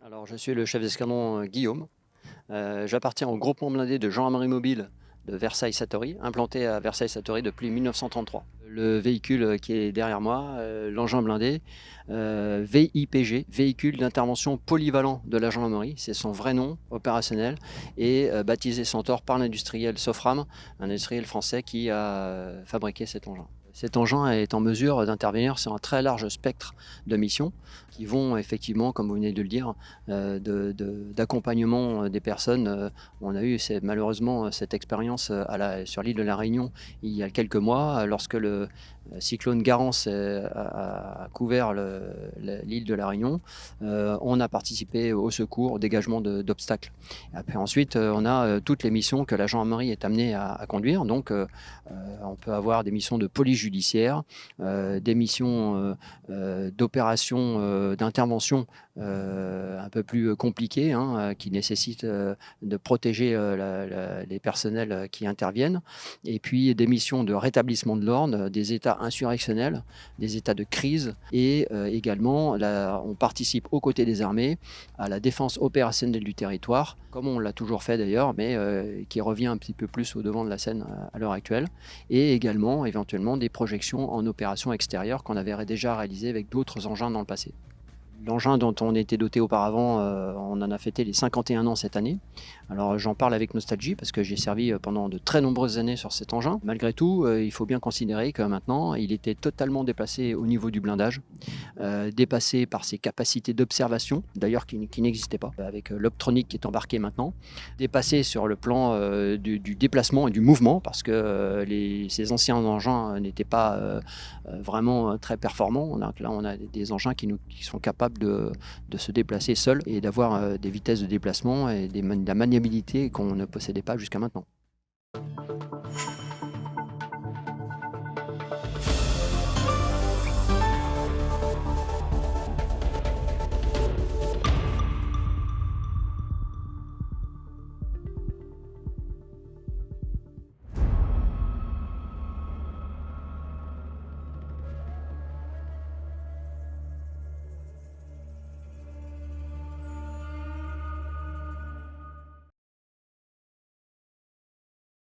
Alors, je suis le chef d'escadron Guillaume. J'appartiens au groupement blindé de gendarmerie mobile de Versailles-Satory, implanté à Versailles-Satory depuis 1933. Le véhicule qui est derrière moi, l'engin blindé, VIPG, véhicule d'intervention polyvalent de la gendarmerie, c'est son vrai nom opérationnel, et baptisé Centaure par l'industriel Sofram, un industriel français qui a fabriqué cet engin. Cet engin est en mesure d'intervenir sur un très large spectre de missions qui vont effectivement, comme vous venez de le dire, d'accompagnement des personnes. On a eu malheureusement cette expérience sur l'île de la Réunion il y a quelques mois, lorsque le cyclone Garance a couvert l'île de la Réunion. On a participé au secours, au dégagement d'obstacles. Après, ensuite, on a toutes les missions que la gendarmerie est amenée à conduire. Donc, on peut avoir des missions de police judiciaire, des missions d'opération, d'intervention un peu plus compliquées, hein, qui nécessitent de protéger les personnels qui interviennent, et puis des missions de rétablissement de l'ordre, des états insurrectionnels, des états de crise, et également on participe aux côtés des armées à la défense opérationnelle du territoire, comme on l'a toujours fait d'ailleurs, mais qui revient un petit peu plus au devant de la scène à l'heure actuelle, et également éventuellement des projections en opération extérieure qu'on avait déjà réalisées avec d'autres engins dans le passé. L'engin dont on était doté auparavant, on en a fêté les 51 ans cette année. Alors j'en parle avec nostalgie parce que j'ai servi pendant de très nombreuses années sur cet engin. Malgré tout, il faut bien considérer que maintenant, il était totalement dépassé au niveau du blindage, dépassé par ses capacités d'observation, d'ailleurs qui n'existaient pas, avec l'optronique qui est embarquée maintenant, dépassé sur le plan du déplacement et du mouvement, parce que ces anciens engins n'étaient pas vraiment très performants. Là, on a des engins qui sont capables de se déplacer seuls et d'avoir des vitesses de déplacement et de la maniabilité qu'on ne possédait pas jusqu'à maintenant.